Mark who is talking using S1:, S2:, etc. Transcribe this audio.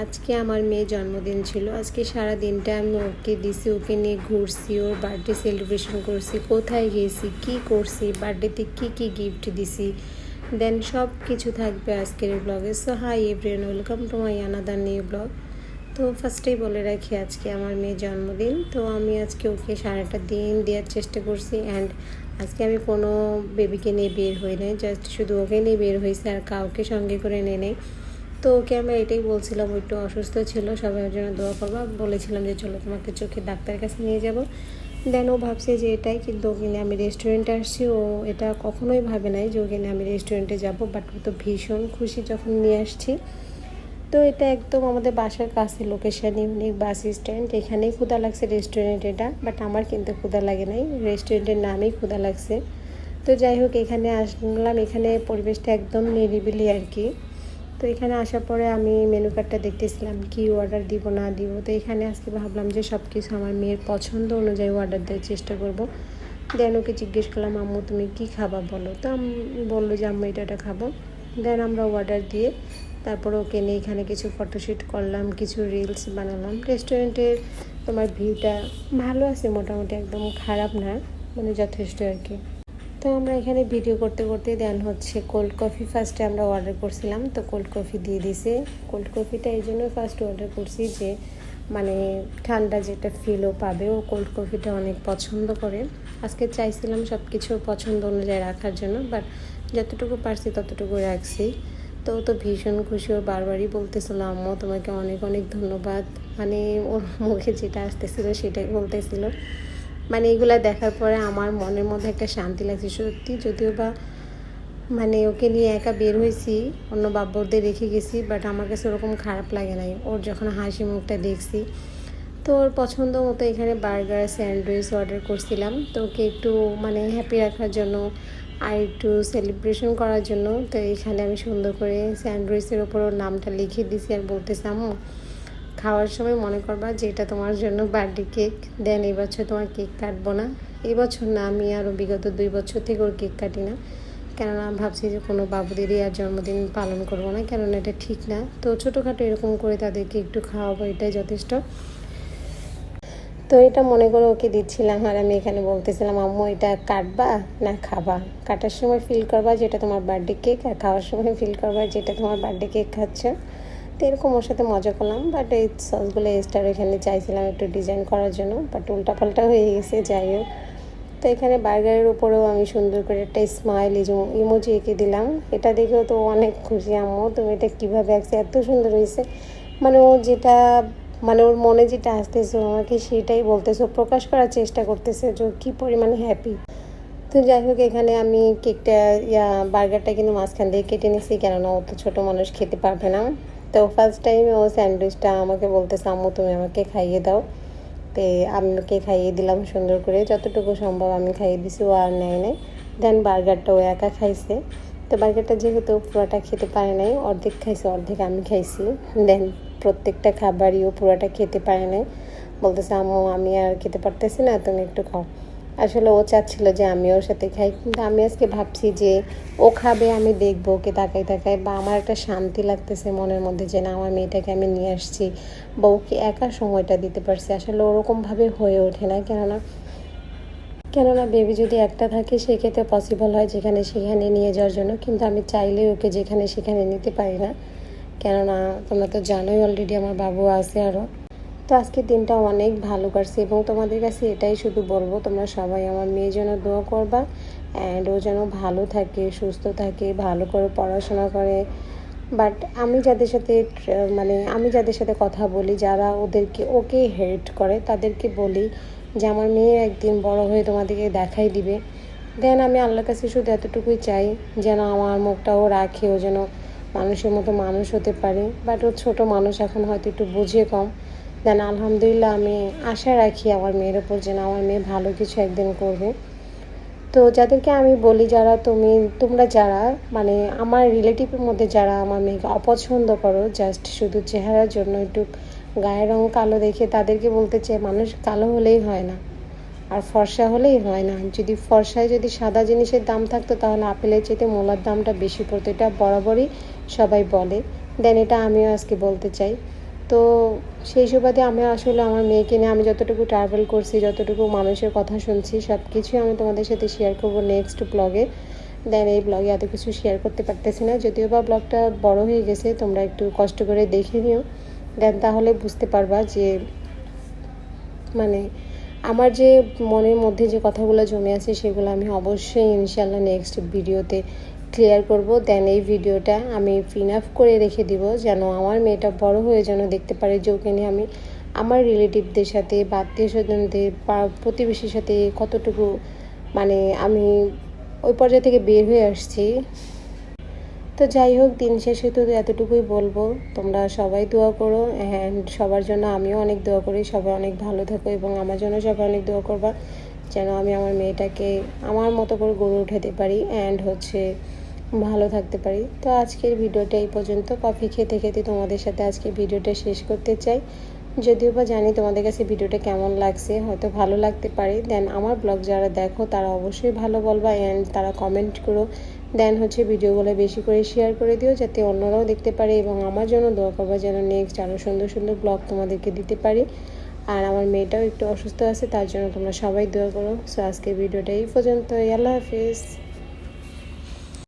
S1: আজকে আমার মেয়ের জন্মদিন ছিল। আজকে সারা দিনটা আমি ওকে দিছি, ওকে নিয়ে ঘুরছি, ওর বার্থডে সেলিব্রেশন করছি, কোথায় গেছি, কি করছি, বার্থডেতে কি কি গিফট দিছি, দেন সব কিছু থাকবে আজকের এই ব্লগে। So hi everyone, welcome to my another new blog. তো ফার্স্টেই বলে রাখি আজকে আমার মেয়ের জন্মদিন। তো আমি আজকে ওকে সারাটা দিন দেওয়ার চেষ্টা করছি। অ্যান্ড আজকে আমি কোনো বেবিকে নিয়ে বের হই নাই, জাস্ট শুধু ওকে নিয়ে বের হয়েছে, আর কাউকে সঙ্গে করে নেই। তো ওকে আমরা এটাই বলছিলাম, একটু অসুস্থ ছিল, সবাই ওর জন্য দোয়া করবা, বলেছিলাম যে চলো তোমাকে চোখে ডাক্তারের কাছে নিয়ে যাব। দেন ও ভাবছে যে এটাই, কিন্তু ওকে নিয়ে আমি রেস্টুরেন্টে আসছি। ও এটা কখনোই ভাবে নাই যে ওকে নিয়ে আমি রেস্টুরেন্টে যাব, বাট ও তো ভীষণ খুশি যখন নিয়ে আসছি। তো এটা একদম আমাদের বাসার কাছে লোকেশন, ইউনিক বাস স্ট্যান্ড, এখানেই ক্ষুধা লাগছে রেস্টুরেন্ট এটা, বাট আমার কিন্তু ক্ষুধা লাগে নাই, রেস্টুরেন্টের নামেই ক্ষুধা লাগছে। তো যাই হোক, এখানে আসলাম, এখানে পরিবেশটা একদম নিরিবিলি আর কি। তো এখানে আসার পরে আমি মেনু কার্ডটা দেখতেছিলাম কি অর্ডার দিব না দিব। তো এখানে আজকে ভাবলাম যে সব কিছু আমার মেয়ের পছন্দ অনুযায়ী অর্ডার দেওয়ার চেষ্টা করব। দেন ওকে জিজ্ঞেস করলাম, আম্মু তুমি কি খাবা বলো। তো বললো যে আম্মু এটা খাবো। দেন আমরা অর্ডার দিয়ে তারপর ওকে নিয়ে এখানে কিছু ফটোশ্যুট করলাম, কিছু রিলস বানালাম। রেস্টুরেন্টের তোমার ভিউটা ভালো আছে মোটামুটি, একদম খারাপ না, মানে যথেষ্ট আর কি। তো আমরা এখানে ভিডিও করতে করতে দেন হচ্ছে কোল্ড কফি ফার্স্টে আমরা অর্ডার করছিলাম। তো কোল্ড কফি দিয়ে দিছে। কোল্ড কফিটা এই জন্য ফার্স্ট অর্ডার করছি যে মানে ঠান্ডা যেটা ফিলও পাবে, ও কোল্ড কফিটা অনেক পছন্দ করে। আজকে চাইছিলাম সব কিছু পছন্দ অনুযায়ী রাখার জন্য, বাট যতটুকু পারছি ততটুকু রাখছি। তো ও তো ভীষণ খুশি, ও বারবারই বলতেছিল আম্মু তোমাকে অনেক অনেক ধন্যবাদ, মানে ওর মুখে যেটা আসতেছিল সেটাই বলতেছিল। মানে এগুলা দেখার পরে আমার মনের মধ্যে একটা শান্তি লাগছে সত্যি। যদিও বা মানে ওকে নিয়ে একা বের হয়েছি, অন্য বাব্বরদের রেখে গেছি, বাট আমার কাছে ওরকম খারাপ লাগে নাই ওর যখন হাসি মুখটা দেখছি। তো ওর পছন্দ মতো এখানে বার্গার স্যান্ডউইচ অর্ডার করছিলাম। তো ওকে একটু মানে হ্যাপি রাখার জন্য আর একটু সেলিব্রেশন করার জন্য, তো এখানে আমি সুন্দর করে স্যান্ডউইচের ওপর ওর নামটা লিখে দিছি আর বলতেছিলাম খাওয়ার সময় মনে করবা যে এটা তোমার জন্য বার্থডে কেক। দেন এবছর তোমার কেক কাটবো না, এবছর না, আমি আরও বিগত 2 বছর থেকে ওর কেক কাটি না, কেননা ভাবছি যে কোনো বাবুদেরই আর জন্মদিন পালন করবো না, কেননা এটা ঠিক না। তো ছোটোখাটো এরকম করে তাদেরকে একটু খাওয়াবো, এটাই যথেষ্ট। তো এটা মনে করে ওকে দিচ্ছিলাম, আর আমি এখানে বলতেছিলাম আম্মু এটা কাটবা না খাবা, কাটার সময় ফিল করবা যেটা তোমার বার্থডে কেক, আর খাওয়ার সময় ফিল করবা যেটা তোমার বার্থডে কেক খাচ্ছ। তো এরকম ওর সাথে মজা করলাম, বাট এই সসগুলো এক্সট্রা এখানে চাইছিলাম একটু ডিজাইন করার জন্য, বাট উল্টাপাল্টা হয়ে গেছে। যাই হোক, তো এখানে বার্গারের উপরেও আমি সুন্দর করে একটা স্মাইল ইমোজি এঁকে দিলাম। এটা দেখেও তো অনেক খুশি, আম্মু তুমি এটা কীভাবে আঁকছে, এত সুন্দর হয়েছে। মানে ও যেটা মানে ওর মনে যেটা আসতেছে আমাকে সেটাই বলতেছে, প্রকাশ করার চেষ্টা করতেছে যে কী পরিমাণে হ্যাপি। তো যাই হোক, এখানে আমি কেকটা বার্গারটা কিন্তু মাঝখান দিয়ে কেটে নিছি, কেননা ও তো ছোটো মানুষ খেতে পারবে না। তো ফার্স্ট টাইম ও স্যান্ডউইচটা আমাকে বলতেছে আম্মু তুমি আমাকে খাইয়ে দাও। তো আমাকে খাইয়ে দিলাম সুন্দর করে, যতটুকু সম্ভব আমি খাইয়ে দিছি, ও আর নেয় নাই। দেন বার্গারটা ও একা খাইছে। তো বার্গারটা যেহেতু পুরোটা খেতে পারে নাই, অর্ধেক খাইছে, অর্ধেক আমি খাইছি। দেন প্রত্যেকটা খাবারই ও পুরোটা খেতে পারে নাই, বলতেছে আম্মু আমি আর খেতে পারতেছি না, তুমি একটু খাও। আসলে ও চাচ্ছিল যে আমি ওর সাথে খাই, কিন্তু আমি আজকে ভাবছি যে ও খাবে, আমি দেখবো ওকে তাকাই তাকাই, বা আমার একটা শান্তি লাগতেছে মনের মধ্যে যে না আমার মেয়েটাকে আমি নিয়ে আসছি বা ওকে একা সময়টা দিতে পারছি। আসলে ওরকমভাবে হয়ে ওঠে না, কেননা বেবি যদি একটা থাকে সেক্ষেত্রে পসিবল হয় যেখানে সেখানে নিয়ে যাওয়ার জন্য, কিন্তু আমি চাইলে ওকে যেখানে সেখানে নিতে পারি না, কেননা তোমরা তো জানোই অলরেডি আমার বাবু আছে আরও। তো আজকের দিনটা অনেক ভালো কাটছে, এবং তোমাদের কাছে এটাই শুধু বলবো তোমরা সবাই আমার মেয়ের জন্য দোয়া করবা, অ্যান্ড ও যেন ভালো থাকে, সুস্থ থাকে, ভালো করে পড়াশোনা করে। বাট আমি যাদের সাথে কথা বলি, যারা ওকে হেট করে, তাদেরকে বলি যে আমার মেয়ে একদিন বড় হয়ে তোমাদেরকে দেখাই দিবে। দেন আমি আল্লাহর কাছে শুধু এতটুকুই চাই যেন আমার মুখটাও রাখে, ও যেন মানুষের মতো মানুষ হতে পারে। বাট ও ছোটো মানুষ, এখন হয়তো একটু বুঝে কম। দেন আলহামদুলিল্লাহ আমি আশা রাখি আমার মেয়ের ওপর যেন আমার মেয়ে ভালো কিছু একদিন করবে। তো যাদেরকে আমি বলি, তোমরা যারা মানে আমার রিলেটিভের মধ্যে যারা আমার মেয়েকে অপছন্দ করো জাস্ট শুধু চেহারার জন্য, একটু গায়ের রং কালো দেখে, তাদেরকে বলতে চাই মানুষ কালো হলেই হয় না, আর ফর্সা হলেই হয় না। যদি ফর্সায় যদি সাদা জিনিসের দাম থাকতো তাহলে আপেলের চাইতে মূলার দামটা বেশি পড়তো, এটা বরাবরই সবাই বলে। দেন এটা আমিও আজকে বলতে চাই। তো সেই সুবাদে আমি আসলে আমার মেয়েকে নিয়ে আমি যতটুকু ট্রাভেল করছি, যতটুকু মানুষের কথা শুনছি, সব কিছুই আমি তোমাদের সাথে শেয়ার করবো নেক্সট ব্লগে। দেন এই ব্লগে এত কিছু শেয়ার করতে পারতেছি না, যদিও বা ব্লগটা বড় হয়ে গেছে, তোমরা একটু কষ্ট করে দেখে নিও। দেন তাহলে বুঝতে পারবা যে মানে আমার যে মনের মধ্যে যে কথাগুলো জমে আছে সেগুলো আমি অবশ্যই ইনশাল্লাহ নেক্সট ভিডিওতে ক্লিয়ার করব। দেন এই ভিডিওটা আমি ফিনাফ করে রেখে দিব, যেন আমার মেয়েটা বড় হয়ে যেন দেখতে পারে যে ওকে নিয়ে আমি আমার রিলেটিভদের সাথে বা আত্মীয় স্বজনদের প্রতিবেশীর সাথে কতটুকু আমি ওই পর্যায় থেকে বের হয়ে আসছি। তো যাই হোক, দিন শেষে তো এতটুকুই বলবো, তোমরা সবাই দোয়া করো অ্যান্ড সবার জন্য আমিও অনেক দোয়া করি, সবাই অনেক ভালো থাকো এবং আমার জন্য সবাই অনেক দোয়া করবা যেন আমি আমার মেয়েটাকে আমার মতো করে গড়ে উঠাতে পারি অ্যান্ড ভালো থাকতে পারি। তো আজকের ভিডিওটা এই পর্যন্ত। কফি খেতে খেতে তোমাদের সাথে আজকে ভিডিওটা শেষ করতে চাই, যদিও বা জানি তোমাদের কাছে ভিডিওটা কেমন লাগছে, হয়তো ভালো লাগতে পারে। দেন আমার ব্লগ যারা দেখো তারা অবশ্যই ভালো বলবা অ্যান্ড তারা কমেন্ট করো। দেন ভিডিওগুলো বেশি করে শেয়ার করে দিও যাতে অন্যরাও দেখতে পারে এবং আমার জন্য দোয়া করবা যেন নেক্সট আরও সুন্দর সুন্দর ব্লগ তোমাদেরকে দিতে পারি। আর আমার মেয়েটাও একটু অসুস্থ আছে, তার জন্য তোমরা সবাই দোয়া করো। সো আজকের ভিডিওটা এই পর্যন্ত। আল্লাহ হাফিজ।